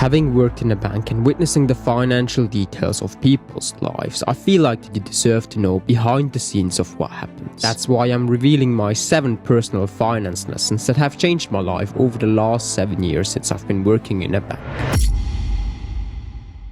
Having worked in a bank and witnessing the financial details of people's lives, I feel like you deserve to know behind the scenes of what happens. That's why I'm revealing my 7 personal finance lessons that have changed my life over the last 7 years since I've been working in a bank.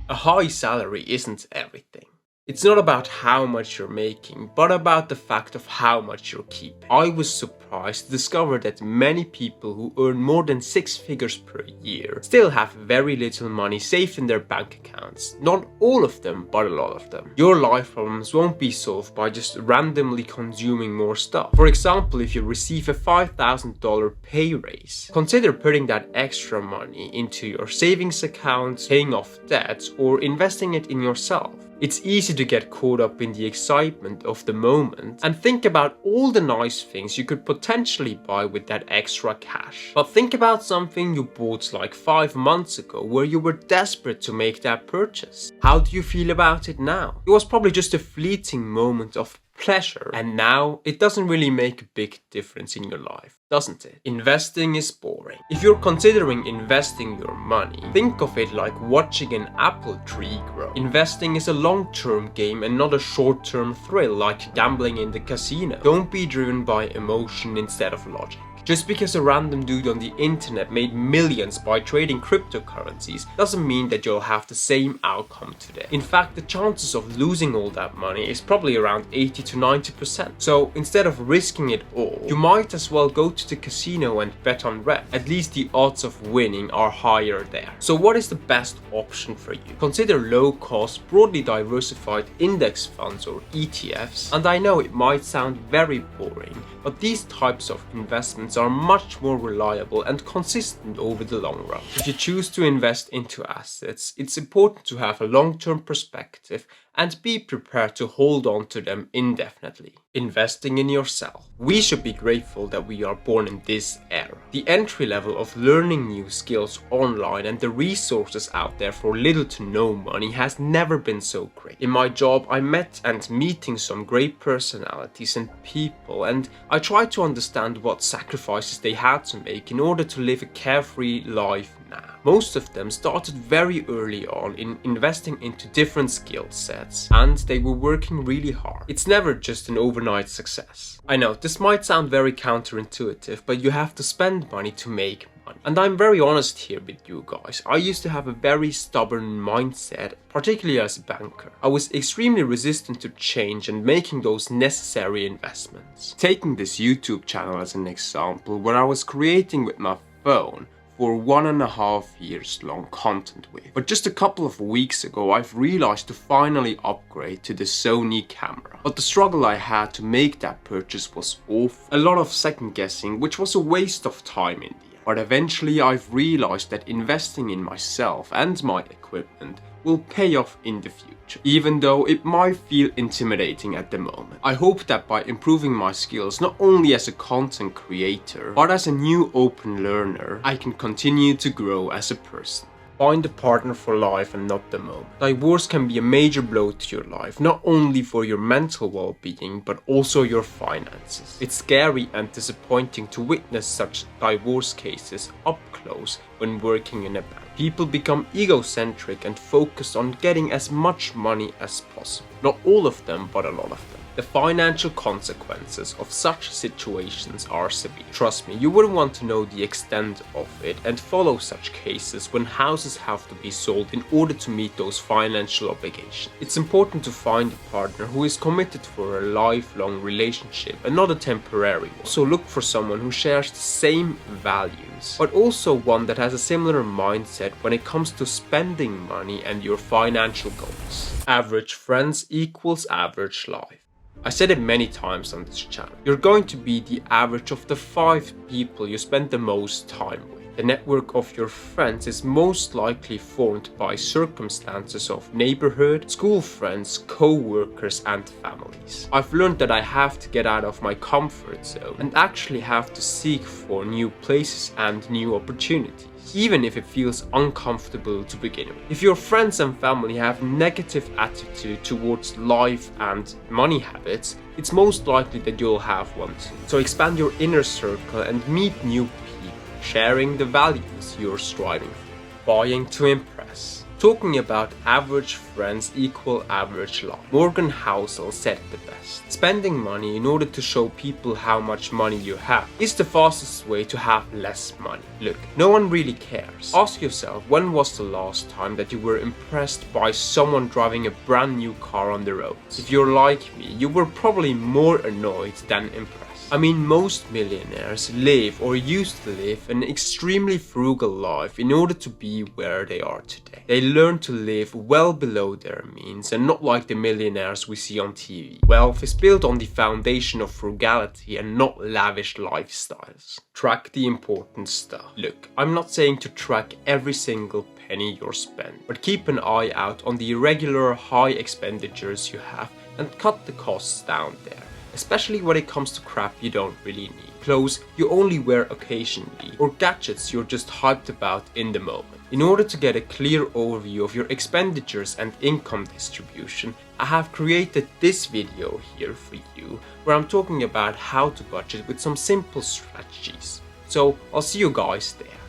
A high salary isn't everything. It's not about how much you're making, but about the fact of how much you're keeping. I was surprised to discover that many people who earn more than 6 figures per year still have very little money saved in their bank accounts. Not all of them, but a lot of them. Your life problems won't be solved by just randomly consuming more stuff. For example, if you receive a $5,000 pay raise, consider putting that extra money into your savings account, paying off debts, or investing it in yourself. It's easy to get caught up in the excitement of the moment and think about all the nice things you could potentially buy with that extra cash. But think about something you bought like 5 months ago where you were desperate to make that purchase. How do you feel about it now? It was probably just a fleeting moment of pleasure, and now it doesn't really make a big difference in your life, doesn't it? Investing is boring. If you're considering investing your money, think of it like watching an apple tree grow. Investing is a long-term game and not a short-term thrill like gambling in the casino. Don't be driven by emotion instead of logic. Just because a random dude on the internet made millions by trading cryptocurrencies doesn't mean that you'll have the same outcome today. In fact, the chances of losing all that money is probably around 80 to 90%. So instead of risking it all, you might as well go to the casino and bet on red. At least the odds of winning are higher there. So what is the best option for you? Consider low-cost, broadly diversified index funds or ETFs. And I know it might sound very boring, but these types of investments are much more reliable and consistent over the long run. If you choose to invest into assets, it's important to have a long-term perspective and be prepared to hold on to them indefinitely. Investing in yourself. We should be grateful that we are born in this era. The entry level of learning new skills online and the resources out there for little to no money has never been so great. In my job, I met and meeting some great personalities and people, and I tried to understand what sacrifices they had to make in order to live a carefree life now. Most of them started very early on in investing into different skill sets, and they were working really hard. It's never just an overnight success. I know, this might sound very counterintuitive, but you have to spend money to make money. And I'm very honest here with you guys. I used to have a very stubborn mindset, particularly as a banker. I was extremely resistant to change and making those necessary investments. Taking this YouTube channel as an example, where I was creating with my phone for 1.5 years long content with. But just a couple of weeks ago, I've realized to finally upgrade to the Sony camera. But the struggle I had to make that purchase was awful. A lot of second guessing, which was a waste of time in the end. But eventually I've realized that investing in myself and my equipment will pay off in the future, even though it might feel intimidating at the moment. I hope that by improving my skills, not only as a content creator, but as a new open learner, I can continue to grow as a person. Find a partner for life and not the moment. Divorce can be a major blow to your life, not only for your mental well-being, but also your finances. It's scary and disappointing to witness such divorce cases up close when working in a bank. People become egocentric and focused on getting as much money as possible. Not all of them, but a lot of them. The financial consequences of such situations are severe. Trust me, you wouldn't want to know the extent of it and follow such cases when houses have to be sold in order to meet those financial obligations. It's important to find a partner who is committed for a lifelong relationship and not a temporary one. So look for someone who shares the same values, but also one that has a similar mindset when it comes to spending money and your financial goals. Average friends equals average life. I said it many times on this channel. You're going to be the average of the 5 people you spend the most time with. The network of your friends is most likely formed by circumstances of neighborhood, school friends, co-workers and families. I've learned that I have to get out of my comfort zone and actually have to seek for new places and new opportunities, even if it feels uncomfortable to begin with. If your friends and family have negative attitude towards life and money habits, it's most likely that you'll have one too. So expand your inner circle and meet new people, sharing the values you're striving for. buying to impress. Talking about average friends equal average life. Morgan Housel said it the best. Spending money in order to show people how much money you have is the fastest way to have less money. Look, no one really cares. Ask yourself, when was the last time that you were impressed by someone driving a brand new car on the roads? If you're like me, you were probably more annoyed than impressed. I mean, most millionaires live or used to live an extremely frugal life in order to be where they are today. They learn to live well below their means and not like the millionaires we see on TV. Wealth is built on the foundation of frugality and not lavish lifestyles. Track the important stuff. Look, I'm not saying to track every single penny you're spending, but keep an eye out on the irregular high expenditures you have and cut the costs down there. Especially when it comes to crap you don't really need. Clothes you only wear occasionally, or gadgets you're just hyped about in the moment. In order to get a clear overview of your expenditures and income distribution, I have created this video here for you, where I'm talking about how to budget with some simple strategies. So I'll see you guys there.